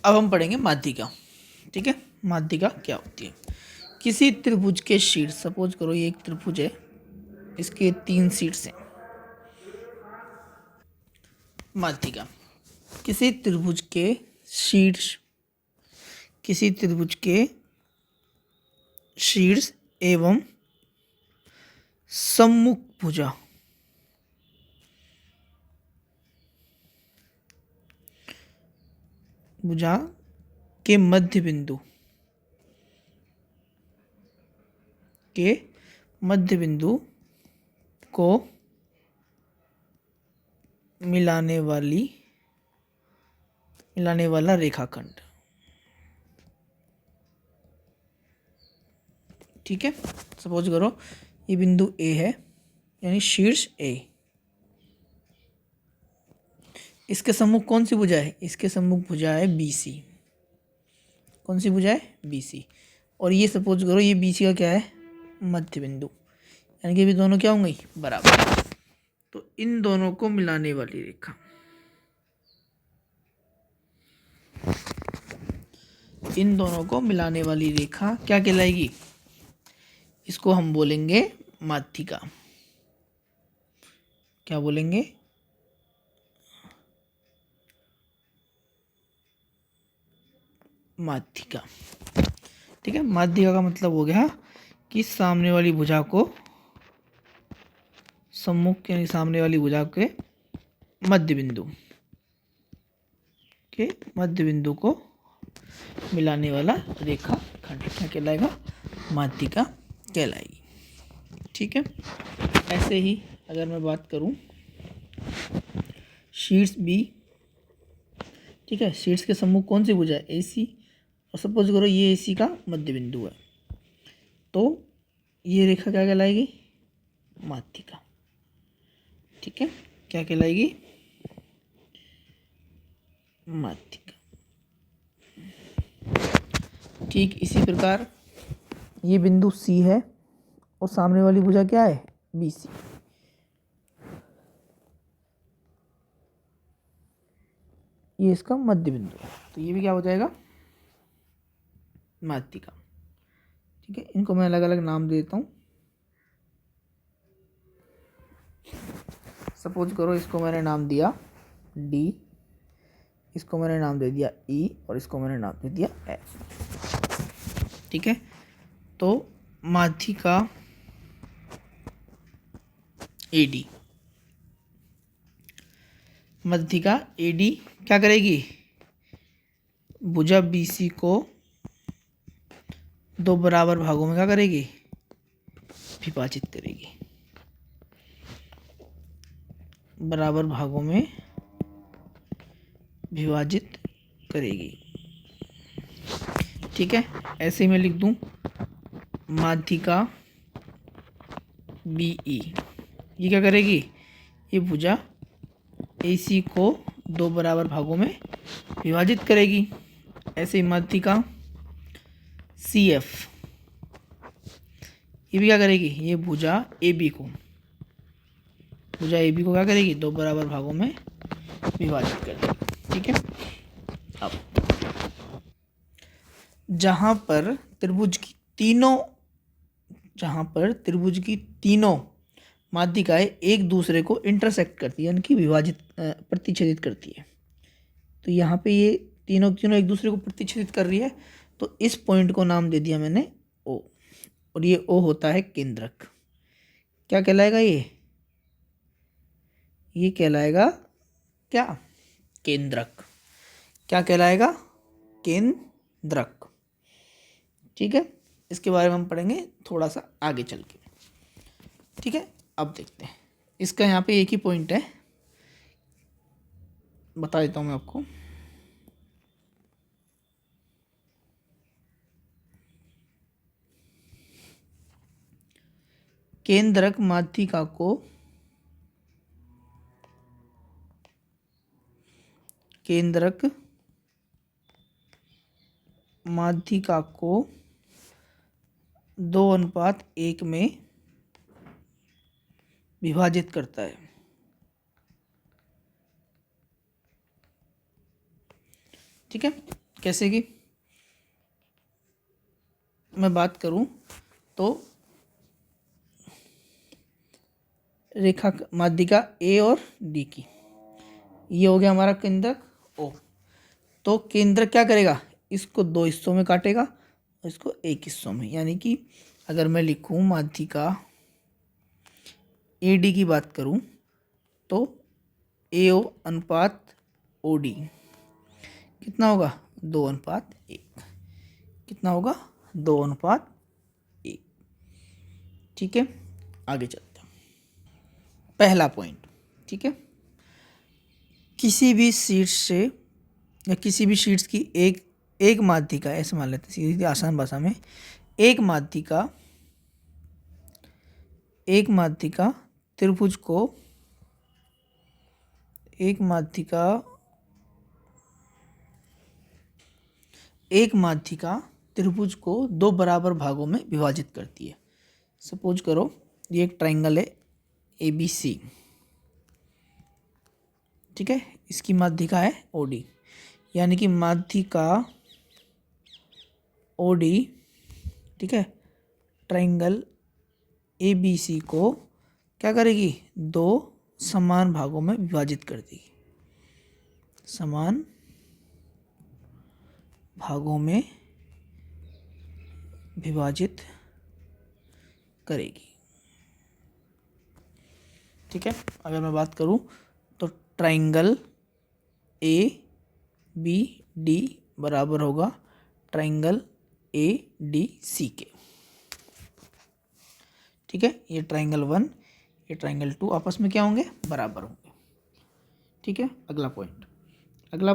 अब हम पढ़ेंगे माध्यिका। ठीक है, माध्यिका क्या होती है। किसी त्रिभुज के शीर्ष, सपोज करो ये एक त्रिभुज है, इसके 3 शीर्ष हैं। माध्यिका किसी त्रिभुज के शीर्ष, किसी त्रिभुज के शीर्ष एवं सम्मुख भुजा, भुजा के मध्य बिंदु, के मध्य बिंदु को मिलाने वाला रेखाखंड। ठीक है, सपोज करो ये बिंदु ए है, यानी शीर्ष ए। इसके सम्मुख कौन सी भुजा है, इसके सम्मुख भुजा है BC। कौन सी भुजा है, BC। और ये सपोज करो ये BC का क्या है, मध्य बिंदु, यानी कि भी दोनों क्या होंगे, बराबर। तो इन दोनों को मिलाने वाली रेखा, इन दोनों को मिलाने वाली रेखा क्या कहलाएगी, इसको हम बोलेंगे माध्यिका। क्या बोलेंगे, माध्यिका। ठीक है, माध्यिका का मतलब हो गया कि सामने वाली भुजा को, सम्मुख यानी सामने वाली भुजा के मध्य बिंदु, के मध्य बिंदु को मिलाने वाला रेखाखंड क्या कहलाएगा, माध्यिका कहलाएगी। ठीक है, ऐसे ही अगर मैं बात करूं शीर्ष B, ठीक है, शीर्ष के सम्मुख कौन सी भुजा है, AC। और सपोज करो ये AC का मध्य बिंदु है, तो ये रेखा क्या कहलाएगी, माध्यिका। ठीक है, क्या कहलाएगी, माध्यिका। ठीक इसी प्रकार ये बिंदु C है और सामने वाली भुजा क्या है, BC। ये इसका मध्य बिंदु है, तो ये भी क्या हो जाएगा, माध्यिका। ठीक है, इनको मैं अलग अलग नाम देता हूँ। सपोज करो इसको मैंने नाम दिया D, इसको मैंने नाम दे दिया E, और इसको मैंने नाम दे दिया F। ठीक है, तो माध्यिका AD, माध्यिका AD क्या करेगी, भुजा BC को 2 बराबर भागों में क्या करेगी, विभाजित करेगी, बराबर भागों में विभाजित करेगी। ठीक है, ऐसे ही मैं लिख दूं माध्यिका BE, ये क्या करेगी, ये भुजा AC को 2 बराबर भागों में विभाजित करेगी। ऐसे ही माध्यिका CF, ये भी क्या करेगी, ये भुजा AB को, भुजा AB को क्या करेगी, 2 बराबर भागों में विभाजित कर देगी। ठीक है, अब जहां पर त्रिभुज की तीनों माध्यिकाएं एक दूसरे को इंटरसेक्ट करती है, यानी कि विभाजित प्रतिच्छेदित करती है, तो यहाँ पे ये तीनों एक दूसरे को प्रतिच्छेदित कर रही है, तो इस पॉइंट को नाम दे दिया मैंने O, और ये O होता है केंद्रक। क्या कहलाएगा, ये कहलाएगा क्या, केंद्रक। क्या कहलाएगा, केंद्रक। ठीक है, इसके बारे में हम पढ़ेंगे थोड़ा सा आगे चल के। ठीक है, अब देखते हैं, इसका यहाँ पे एक ही पॉइंट है, बता देता हूँ मैं आपको। केंद्रक माध्यिका को, केंद्रक माध्यिका को 2:1 में विभाजित करता है। ठीक है, कैसे कि मैं बात करूं तो रेखा माध्यिका ए और डी की, ये हो गया हमारा केंद्रक ओ। तो केंद्रक क्या करेगा, इसको दो हिस्सों में काटेगा और इसको एक हिस्सों में, यानी कि अगर मैं लिखूं माध्यिका ए डी की बात करूं तो ए ओ अनुपात ओ डी कितना होगा, 2:1। कितना होगा, 2:1। ठीक है, आगे चलते हैं। पहला पॉइंट, ठीक है, किसी भी शीर्ष से या किसी भी शीट्स की एक माध्यिका, ऐसे मान लेते हैं सीधी आसान भाषा में, एक माध्यिका त्रिभुज को, एक माध्यिका त्रिभुज को दो बराबर भागों में विभाजित करती है। सपोज करो ये एक ट्राइंगल है ए बी सी, ठीक है, इसकी माध्यिका है ओ डी, यानी कि माध्यिका ओ डी, ठीक है, ट्राइंगल ए बी सी को क्या करेगी, दो समान भागों में विभाजित कर देगी, समान भागों में विभाजित करेगी। ठीक है, अगर मैं बात करूं तो ट्राइंगल ए बी डी बराबर होगा ट्राइंगल ए डी सी के। ठीक है, ये ट्राइंगल 1 ये ट्राइंगल 2 आपस में क्या होंगे, बराबर होंगे। ठीक है, अगला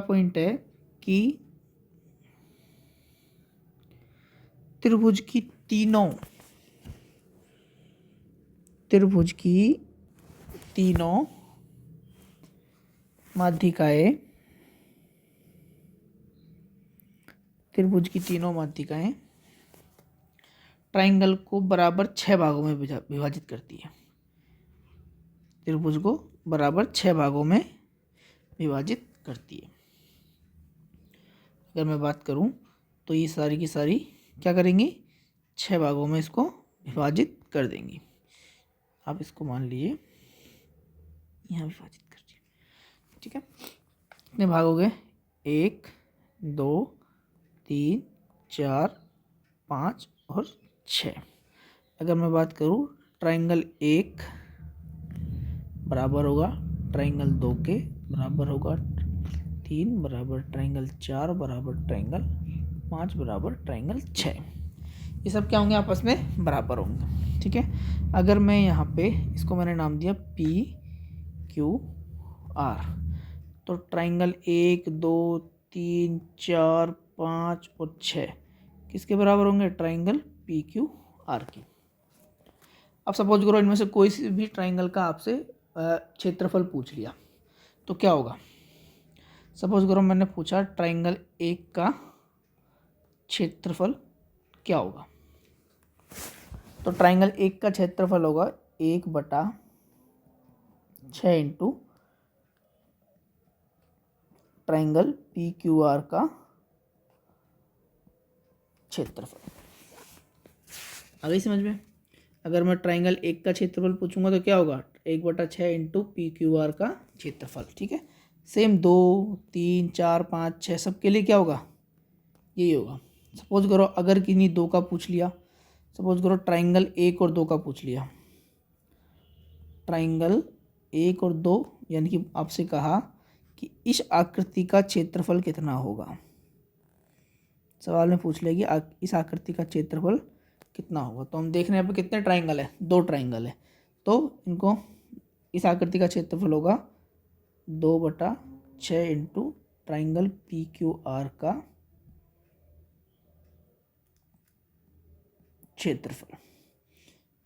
पॉइंट है कि त्रिभुज की तीनों माध्यिकाएं ट्राइंगल को बराबर 6 भागों में विभाजित करती है। त्रिभुज को बराबर 6 भागों में विभाजित करती है। अगर मैं बात करूं तो ये सारी की सारी क्या करेंगी, 6 भागों में इसको विभाजित कर देंगी। आप इसको मान लीजिए यहाँ विभाजित कर दीजिए। ठीक है, कितने भाग हो गए, 1 2 3 4 5 और 6। अगर मैं बात करूँ ट्राइंगल 1 बराबर होगा ट्राइंगल 2 के, बराबर होगा 3 बराबर ट्राइंगल 4 बराबर ट्राइंगल 5 बराबर ट्राइंगल 6। ये सब क्या होंगे, आपस में बराबर होंगे। ठीक है, अगर मैं यहाँ पे इसको मैंने नाम दिया पी क्यू आर, तो ट्राइंगल 1 2 3 4 5 और 6 किसके बराबर होंगे, ट्राइंगल पी क्यू आर के। अब सपोज करो इनमें से कोई सी भी ट्राइंगल का आपसे क्षेत्रफल पूछ लिया तो क्या होगा। सपोज करो मैंने पूछा ट्राइंगल 1 का क्षेत्रफल क्या होगा, तो ट्राइंगल 1 का क्षेत्रफल होगा 1/6 into triangle P Q R का क्षेत्रफल। आ गई समझ में। अगर मैं ट्राइंगल 1 का क्षेत्रफल पूछूंगा तो क्या होगा, 1/6 इंटू पी क्यू आर का क्षेत्रफल। ठीक है, सेम 2 3 4 5 6 सबके लिए क्या होगा, यही होगा। सपोज करो अगर किन्हीं 2 का पूछ लिया, सपोज करो ट्राइंगल 1 और 2 का पूछ लिया, ट्राइंगल 1 और 2 यानी कि आपसे कहा कि इस आकृति का क्षेत्रफल कितना होगा। सवाल में पूछ लेगी इस आकृति का क्षेत्रफल कितना होगा, तो हम देख रहे हैं यहाँ पे कितने ट्राइंगल है, 2 ट्राइंगल है, तो इनको इस आकृति का क्षेत्रफल होगा 2/6 into triangle P Q R का क्षेत्रफल।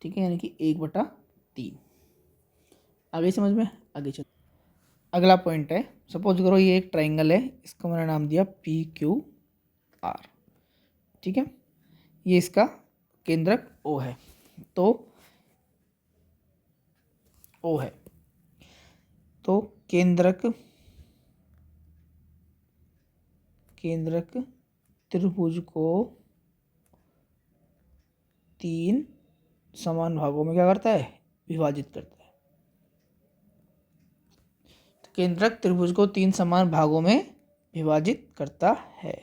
ठीक है, यानी कि 1/3। आगे समझ में, आगे चल। अगला पॉइंट है, सपोज करो ये एक ट्राइंगल है, इसका मैंने नाम दिया पी क्यू आर। ठीक है, ये इसका केंद्रक ओ है, तो ओ है, तो केंद्रक केंद्रक त्रिभुज को 3 समान भागों में क्या करता है, विभाजित करता है। तो केंद्रक त्रिभुज को 3 समान भागों में विभाजित करता है।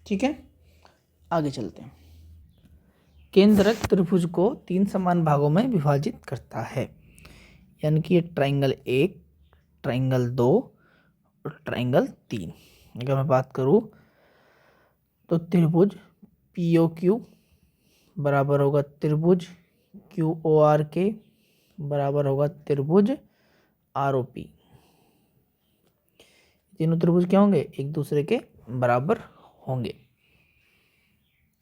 ठीक है, आगे चलते हैं। केंद्रक त्रिभुज को 3 समान भागों में विभाजित करता है, यानी कि ये ट्राइंगल 1, ट्राइंगल 2 और ट्राइंगल 3। अगर मैं बात करूँ तो त्रिभुज POQ बराबर होगा त्रिभुज QORK बराबर होगा त्रिभुज ROP। तीनों त्रिभुज क्या होंगे, एक दूसरे के बराबर होंगे।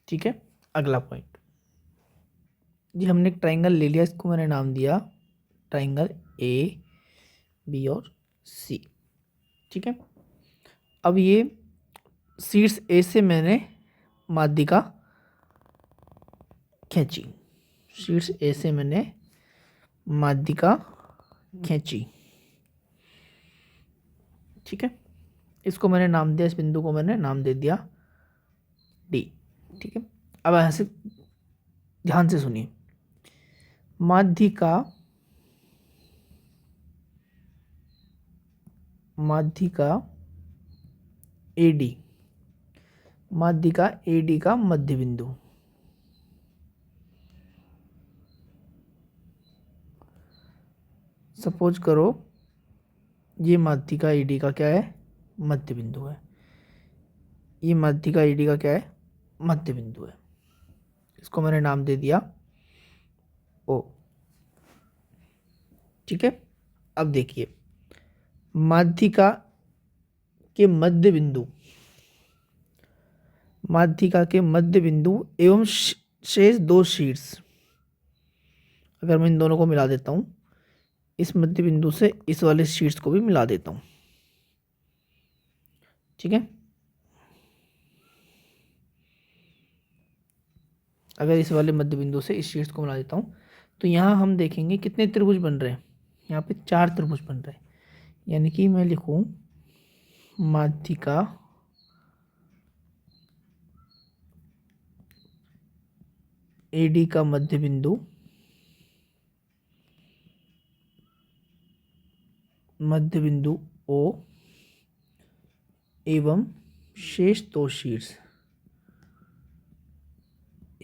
ठीक है, अगला पॉइंट जी, हमने एक ट्राइंगल ले लिया, इसको मैंने नाम दिया ट्राइंगल AB और C। ठीक है, अब ये शीर्ष A से मैंने माध्यिका खींची, शीर्ष A से मैंने माध्यिका खींची। ठीक है, इसको मैंने नाम दिया, इस बिंदु को मैंने नाम दे दिया D। ठीक है, अब ऐसे ध्यान से सुनिए, माध्यिका AD, माध्यिका AD का मध्य बिंदु, सपोज करो ये माध्यिका AD का क्या है, मध्य बिंदु है। ये माध्यिका AD का क्या है, मध्य बिंदु है। इसको मैंने नाम दे दिया O। ठीक है, अब देखिए माध्यिका के मध्य बिंदु, माध्यिका के मध्य बिंदु एवं शेष 2 शीर्ष, अगर मैं इन दोनों को मिला देता हूं, इस मध्य बिंदु से इस वाले शीर्ष को भी मिला देता हूं। ठीक है, अगर इस वाले मध्य बिंदु से इस शीर्ष को मिला देता हूं, तो यहां हम देखेंगे कितने त्रिभुज बन रहे हैं, यहाँ पे 4 त्रिभुज बन रहे हैं। यानी कि मैं लिखूं माध्यिका AD का मध्य बिंदु, मध्य बिंदु O एवं शेष 2 शीर्ष,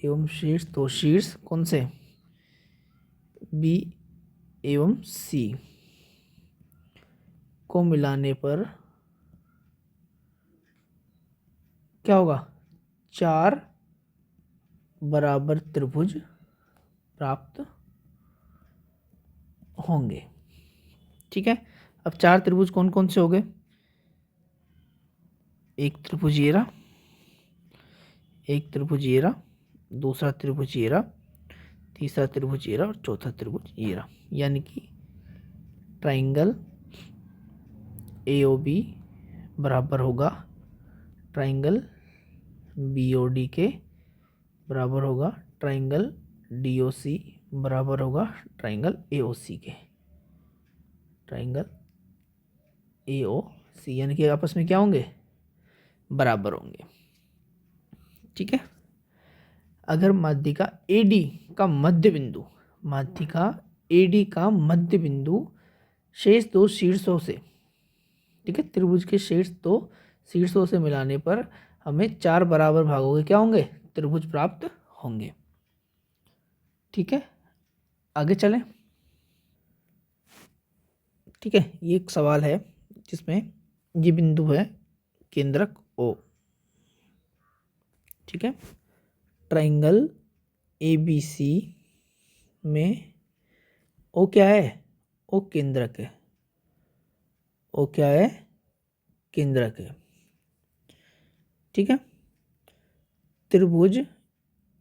एवं शेष 2 शीर्ष कौन से, B एवं C को मिलाने पर क्या होगा, 4 बराबर त्रिभुज प्राप्त होंगे। ठीक है, अब 4 त्रिभुज कौन कौन से हो गए, एक त्रिभुज ये रहा, एक त्रिभुज ये रहा, दूसरा त्रिभुज ये रहा, तीसरा त्रिभुज ये रहा और चौथा त्रिभुज ये रहा। यानी कि ट्राइंगल AOB बराबर होगा ट्राइंगल BOD के बराबर होगा ट्राइंगल DOC बराबर होगा ट्राइंगल AOC के, ट्राइंगल AOC, यानी कि आपस में क्या होंगे, बराबर होंगे। ठीक है, अगर माध्यिका AD का मध्य बिंदु, माध्यिका AD का मध्य बिंदु शेष 2 शीर्षों से, ठीक है, त्रिभुज के शेष 2 शीर्षों से मिलाने पर हमें 4 बराबर भागों के क्या होंगे, त्रिभुज प्राप्त होंगे। ठीक है, आगे चलें। ठीक है, ये एक सवाल है जिसमें ये बिंदु है केंद्रक O। ठीक है, ट्राइंगल ABC में O क्या है, O केंद्रक है, O क्या है, केंद्रक है। ठीक है, त्रिभुज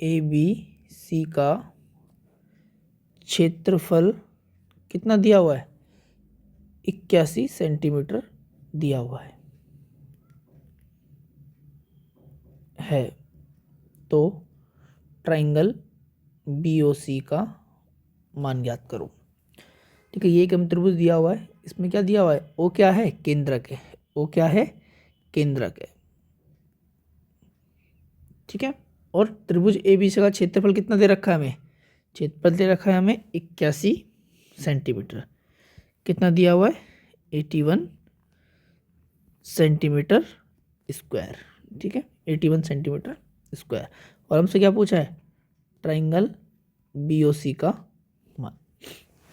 ABC का क्षेत्रफल कितना दिया हुआ है, 81 सेंटीमीटर दिया हुआ है। तो ट्राइंगल BOC का मान ज्ञात करो। ठीक है, ये एक हमें त्रिभुज दिया हुआ है, इसमें क्या दिया हुआ है, ओ क्या है, केंद्रक है, ओ क्या है, केंद्रक है। ठीक है, और त्रिभुज ABC का क्षेत्रफल कितना दे रखा है हमें, क्षेत्रफल दे रखा है हमें 81 सेंटीमीटर। कितना दिया हुआ है, 81 सेंटीमीटर स्क्वायर। ठीक है, 81 सेंटीमीटर स्क्वायर। और हमसे क्या पूछा है, ट्राइंगल BOC का मान।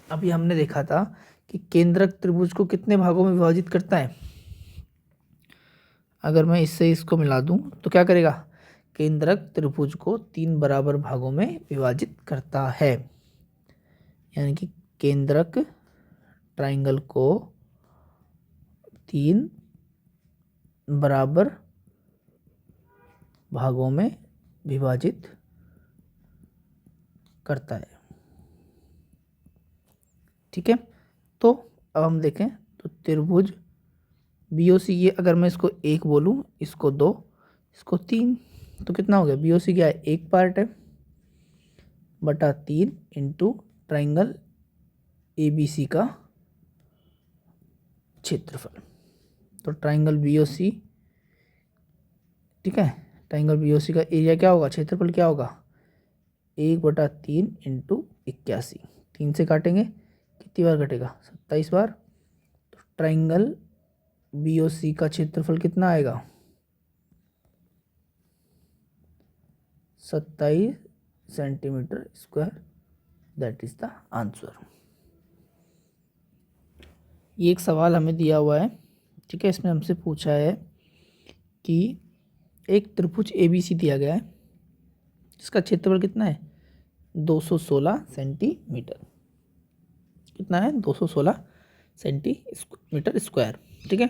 अभी हमने देखा था कि केंद्रक त्रिभुज को कितने भागों में विभाजित करता है। अगर मैं इससे इसको मिला दूं तो क्या करेगा, केंद्रक त्रिभुज को 3 बराबर भागों में विभाजित करता है। यानी कि केंद्रक ट्राइंगल को 3 बराबर भागों में विभाजित करता है। ठीक है, तो अब हम देखें तो त्रिभुज BOC, ये अगर मैं इसको 1 बोलूँ, इसको 2, इसको 3, तो कितना हो गया, BOC क्या है, 1 पार्ट है बटा 3 इंटू ट्राइंगल ABC का क्षेत्रफल। तो ट्राइंगल BOC, ठीक है, ट्राइंगल BOC का एरिया क्या होगा, क्षेत्रफल क्या होगा, 1/3 इंटू 81। 3 से काटेंगे, कितनी बार कटेगा, 27 बार। तो ट्राइंगल BOC का क्षेत्रफल कितना आएगा, 27 centimetre square. That is the answer. ये एक सवाल हमें दिया हुआ है। ठीक है, इसमें हमसे पूछा है कि एक त्रिभुज ABC दिया गया है जिसका क्षेत्रफल कितना है, 216 सेंटीमीटर। कितना है, 216 सेंटीमीटर स्क्वायर। ठीक है,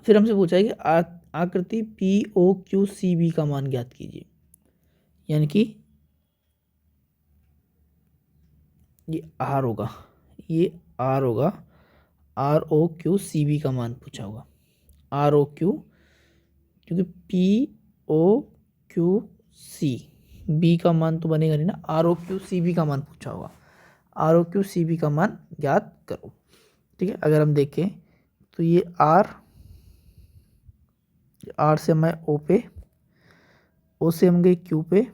फिर हमसे पूछा है कि आकृति POQCB का मान ज्ञात कीजिए। यानी कि ये R होगा, ये R होगा, ROQCB का मान पूछा होगा। ROQ, क्योंकि POQC B का मान तो बनेगा नहीं ना, ROQCB का मान पूछा होगा। ROQCB का मान ज्ञात करो। ठीक है, अगर हम देखें तो ये R से हम आए O पे, O से हम गए Q पे,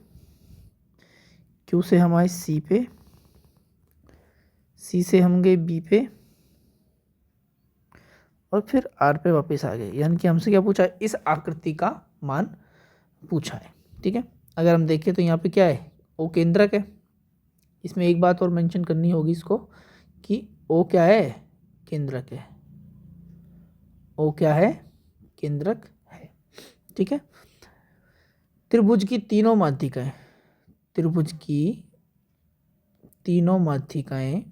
Q से हम आए C पे, C से हम गए B पे, और फिर R पे वापस आ गए। यानी कि हमसे क्या पूछा है, इस आकृति का मान पूछा है। ठीक है, अगर हम देखें तो यहाँ पे क्या है, O केंद्रक है। इसमें एक बात और मेंशन करनी होगी इसको कि O क्या है, केंद्रक है। O क्या है, केंद्रक है। ठीक है, त्रिभुज की तीनों माध्यिकाएं, त्रिभुज की तीनों माध्यिकाएं,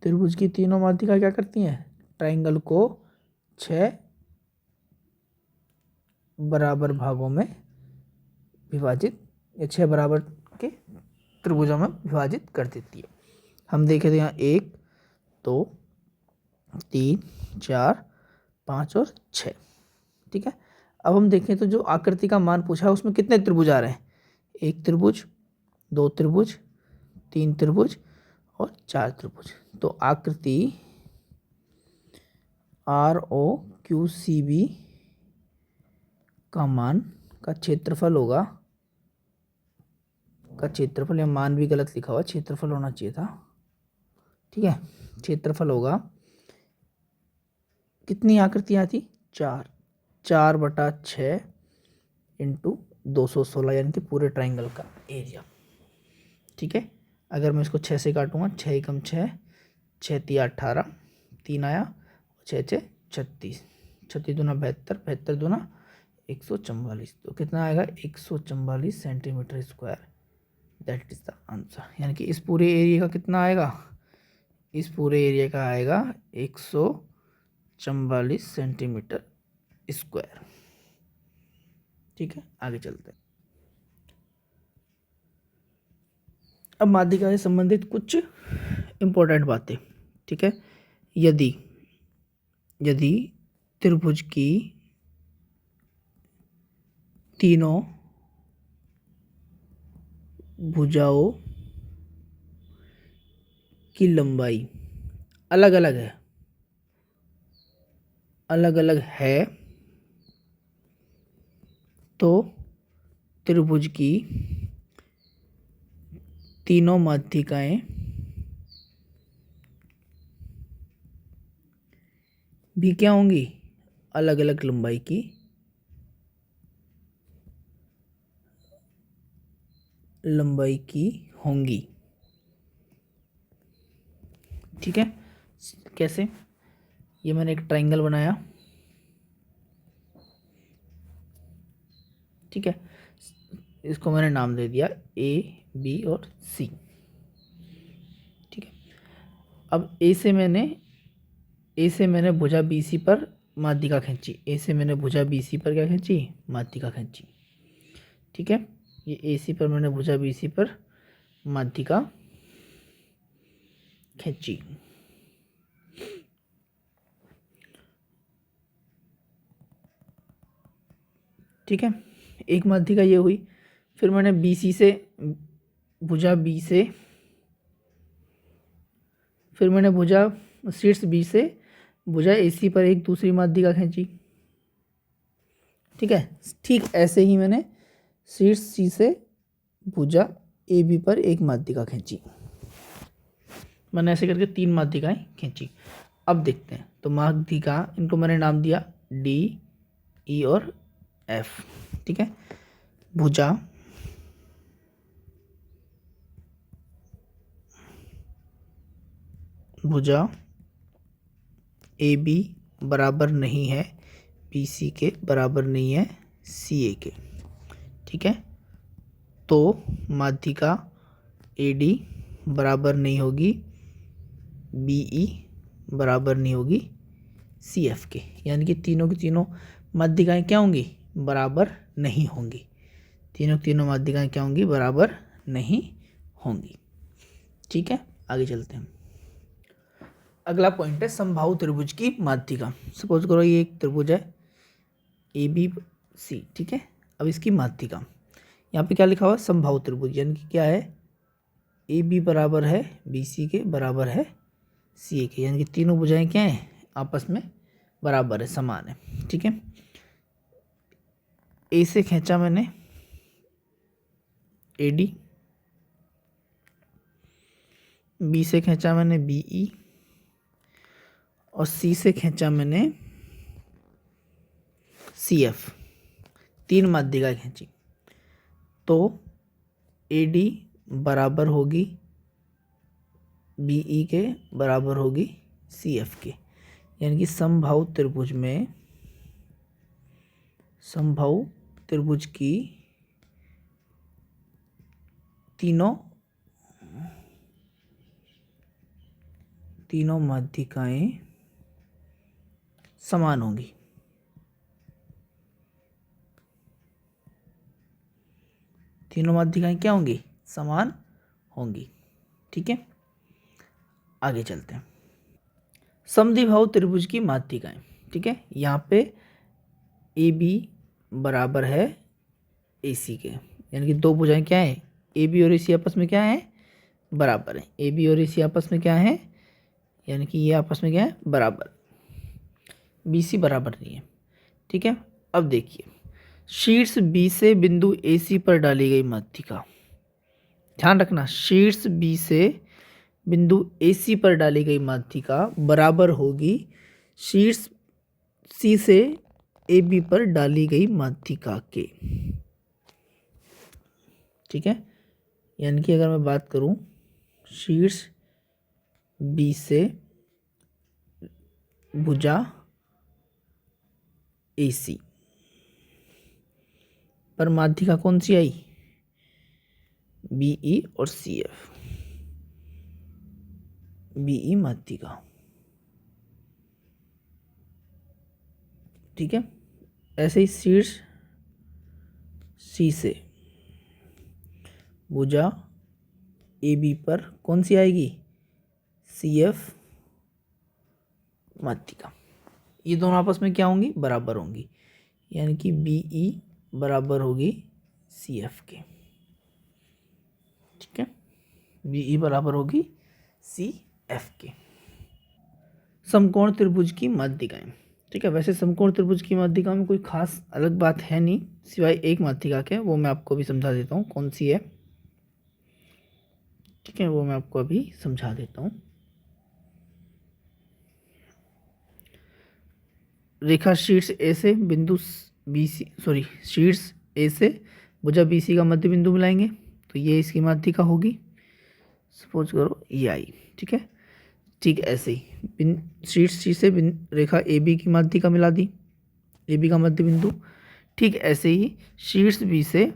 त्रिभुज की तीनों माध्यिकाएं क्या करती हैं, ट्राइंगल को 6 बराबर भागों में विभाजित, या 6 बराबर के त्रिभुजों में विभाजित कर देती है। हम देखें तो यहाँ 1 2 3 4 5 और 6। ठीक है, अब हम देखें तो जो आकृति का मान पूछा है उसमें कितने त्रिभुज आ रहे हैं, 1 त्रिभुज, 2 त्रिभुज, 3 त्रिभुज और 4 त्रिभुज। तो आकृति ROQCB का मान का क्षेत्रफल होगा, का क्षेत्रफल, या मान भी गलत लिखा हुआ, क्षेत्रफल होना चाहिए था। ठीक है, क्षेत्रफल होगा, कितनी आकृतियाँ थी, 4, 4/6 इंटू 216, यानी कि पूरे ट्राइंगल का एरिया। ठीक है, अगर मैं इसको 6 से काटूंगा, 6 एकम 6, 6 तिया 18, 3 आया, 6 6 36, 36 दूना 72, 72 दूना 144, तो कितना आएगा, 144 centimetre square. That is the answer. यानी कि इस पूरे एरिया का कितना आएगा, इस पूरे एरिया का आएगा 144 सेंटीमीटर स्क्वायर। ठीक है, आगे चलते हैं। अब माध्यिका से संबंधित कुछ इम्पोर्टेंट बातें। ठीक है, यदि त्रिभुज की तीनों भुजाओं की लंबाई अलग अलग है तो त्रिभुज की तीनों माध्यिकाएं भी क्या होंगी, अलग अलग लंबाई की होंगी। ठीक है, कैसे? ये मैंने एक ट्रायंगल बनाया, ठीक है, इसको मैंने नाम दे दिया ए बी और सी। ठीक है, अब ए से मैंने भुजा बी सी पर माध्यिका खींची, ए से मैंने भुजा बी सी पर क्या खींची, माध्यिका खींची। ठीक है, ये ए सी पर मैंने भुजा बी सी पर माध्यिका खींची। ठीक है, एक माध्यिका ये हुई। फिर मैंने बी सी से भुजा बी से, फिर मैंने भुजा शीर्ष बी से भुजा ए सी पर एक दूसरी माध्यिका खींची। ठीक है, ठीक ऐसे ही मैंने शीर्ष सी से भुजा ए बी पर एक माध्यिका खींची। मैंने ऐसे करके 3 माध्यिकाएं खींची। अब देखते हैं, तो माध्यिका, इनको मैंने नाम दिया डी, ई और एफ। ठीक है, भुजा ए बी बराबर नहीं है बी सी के, बराबर नहीं है सी ए के। ठीक है, तो माध्यिका ए डी बराबर नहीं होगी बी ई, बराबर नहीं होगी सी एफ के। यानी कि तीनों की तीनों माध्यिकाएं क्या होंगी, बराबर नहीं होंगी। तीनों की तीनों माध्यिकाएं क्या होंगी, बराबर नहीं होंगी। ठीक है, आगे चलते हैं। अगला पॉइंट है समबाहु त्रिभुज की माध्यिका। सपोज करो ये एक त्रिभुज है ए बी सी। ठीक है, अब इसकी माध्यिका यहाँ पे क्या लिखा हुआ है, समबाहु त्रिभुज, यानी कि क्या है, ए बी बराबर है बी सी के, बराबर है सी ए के, यानी कि तीनों भुजाएं क्या हैं, आपस में बराबर है, समान है। ठीक है, ए से खींचा मैंने ए डी, बी से खींचा मैंने बी ई और सी से खींचा मैंने सी एफ। 3 माध्यिका खींची, तो ए डी बराबर होगी बी ई के, बराबर होगी सी एफ के। यानी कि समबाहु त्रिभुज की तीनों माध्यिकाएं समान होंगी। तीनों माध्यिकाएं क्या होंगी, समान होंगी। ठीक है, आगे चलते हैं। समद्विबाहु त्रिभुज की माध्यिकाएं। ठीक है, यहाँ पे ए बी बराबर है ए सी के, यानी कि 2 भुजाएं क्या है, ए बी और ए सी आपस में क्या है, बराबर है। ए बी और ए सी आपस में क्या है, यानी कि ये आपस में क्या है, बराबर। बी सी बराबर नहीं है। ठीक है, अब देखिए, शीर्ष बी से बिंदु ए सी पर डाली गई माध्यिका, ध्यान रखना, शीर्ष बी से बिंदु ए सी पर डाली गई माध्यिका बराबर होगी शीर्ष सी से ए बी पर डाली गई माध्यिका के। ठीक है, यानी कि अगर मैं बात करूं शीर्ष बी से भुजा ए सी पर माध्यिका कौन सी आई, बी ई और सी एफ, बी ई माध्यिका। ठीक है, ऐसे ही शीर्ष सी से भुजा ए बी पर कौन सी आएगी, सी एफ माध्यिका। ये दोनों आपस में क्या होंगी, बराबर होंगी, यानी कि बी ई बराबर होगी सी एफ के। ठीक है, बी ई बराबर होगी सी एफ के। समकोण त्रिभुज की माध्यिकाएं। ठीक है, वैसे समकोण त्रिभुज की माध्यिका में कोई खास अलग बात है नहीं सिवाय एक माध्यिका के, वो मैं आपको भी समझा देता हूँ कौन सी है। ठीक है, वो मैं आपको अभी समझा देता हूँ। रेखा शीर्ष ए से बिंदु शीर्ष ए से भुजा बी सी का मध्य बिंदु मिलाएंगे, तो ये इसकी माध्यिका होगी। सपोज करो ये आई। ठीक है, ठीक ऐसे ही शीर्ष सी से रेखा ए बी की माध्यिका मिला दी, ए बी का मध्य बिंदु। ठीक ऐसे ही शीर्ष बी से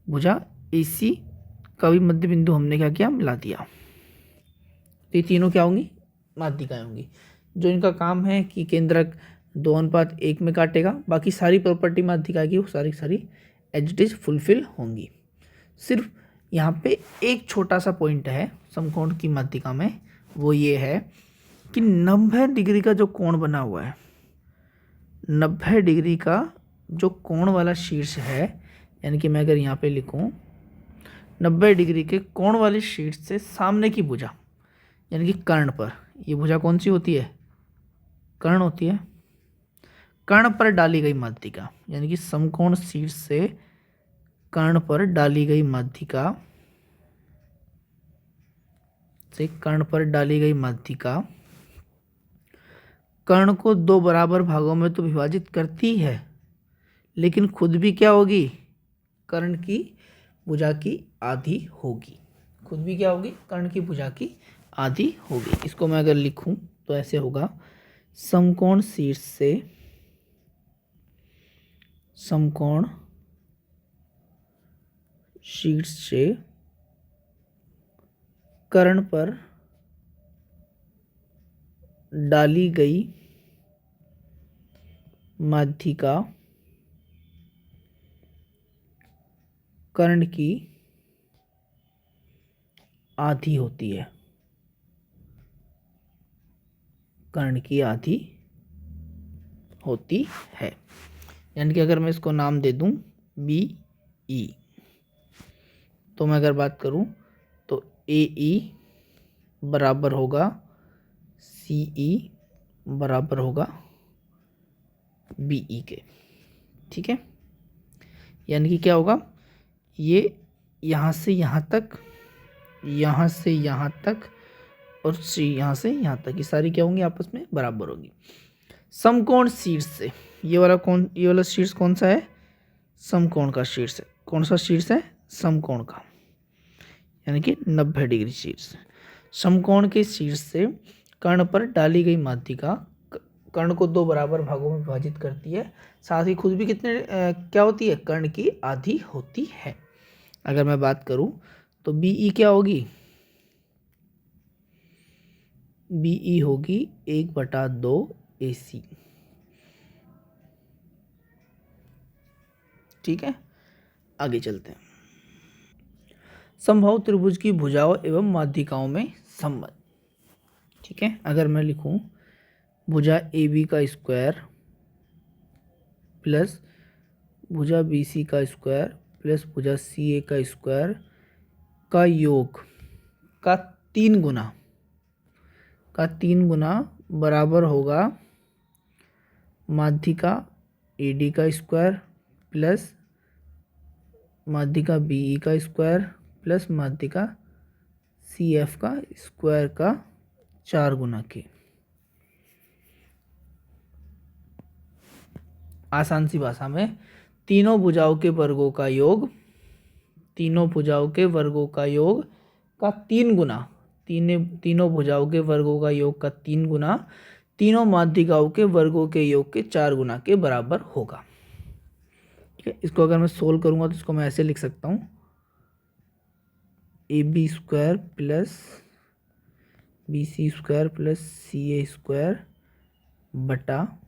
भुजा ए सी का भी मध्य बिंदु हमने क्या किया, मिला दिया। तो ये तीनों क्या होंगी, माध्यिकाएं होंगी। जो इनका काम है कि केंद्रक 2:1 में काटेगा, बाकी सारी प्रॉपर्टी माध्यिका की वो सारी सारी एज इट इज फुलफिल होंगी। सिर्फ यहाँ पे एक छोटा सा पॉइंट है समकोण की माध्यिका में, वो ये है कि 90 डिग्री का जो कोण बना हुआ है, 90 डिग्री का जो कोण वाला शीर्ष है, यानी कि मैं अगर यहाँ पे लिखूँ 90 डिग्री के कोण वाले शीर्ष से सामने की भुजा, यानी कि कर्ण पर, ये भुजा कौन सी होती है, कर्ण होती है। कर्ण पर डाली गई माध्यिका, यानी कि समकोण शीर्ष से कर्ण पर डाली गई माध्यिका कर्ण को 2 बराबर भागों में तो विभाजित करती है, लेकिन खुद भी क्या होगी, कर्ण की भुजा की आधी होगी। खुद भी क्या होगी, कर्ण की भुजा की आधी होगी। इसको मैं अगर लिखूं तो ऐसे होगा, समकोण शीर्ष से कर्ण पर डाली गई माध्यिका कर्ण की आधी होती है, कर्ण की आधी होती है। यानी कि अगर मैं इसको नाम दे दूं बी ई, तो मैं अगर बात करूं तो ए ई बराबर होगा सी ई बराबर होगा बी ई के। ठीक है, यानी कि क्या होगा, ये यहाँ से यहाँ तक, यहाँ से यहाँ तक और यहाँ से यहाँ तक, ये सारी क्या होंगी, आपस में बराबर होगी। समकोण शीर्ष से ये वाला शीर्ष कौन सा है, समकोण का शीर्ष है। कौन सा शीर्ष है, समकोण का, यानी कि 90 डिग्री शीर्ष। समकोण के शीर्ष से कर्ण पर डाली गई माध्यिका कर्ण को 2 बराबर भागों में विभाजित करती है, साथ ही खुद भी कितने क्या होती है, कर्ण की आधी होती है। अगर मैं बात करूं तो बी ई क्या होगी, बी ई होगी 1/2 AC। ठीक है, आगे चलते हैं। समबाहु त्रिभुज की भुजाओं एवं माध्यिकाओं में संबंध। ठीक है, अगर मैं लिखूं भुजा ए बी का स्क्वायर प्लस भुजा बी सी का स्क्वायर प्लस भुजा सी ए का स्क्वायर का योग का 3 गुना बराबर होगा माध्यिका ए डी का स्क्वायर प्लस माध्यिका बी ई का स्क्वायर प्लस माध्यिका सी एफ का स्क्वायर का 4 गुना के। आसान सी भाषा में तीनों भुजाओं के वर्गों का योग का 3 गुना, तीनों भुजाओं के वर्गों का योग का 3 गुना तीनों माध्यिकाओं के वर्गों के योग के 4 गुना के बराबर होगा। ठीक है, इसको अगर मैं सोल्व करूंगा तो इसको मैं ऐसे लिख सकता हूँ, A B square plus B C square plus C A square बटा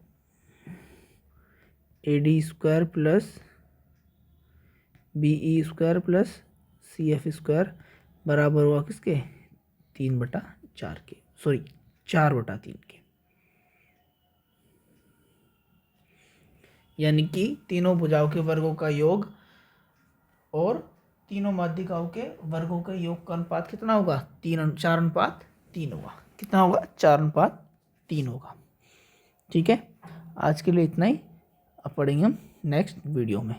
A D square plus B E square plus C F square बराबर हुआ किसके, 3/4 के, 4/3 के। यानी कि तीनों भुजाओं के वर्गों का योग और तीनों माध्यिकाओं के वर्गों के योग का अनुपात कितना होगा, 4:3 होगा। कितना होगा, 4:3 होगा। ठीक है, आज के लिए इतना ही, अब पढ़ेंगे हम नेक्स्ट वीडियो में।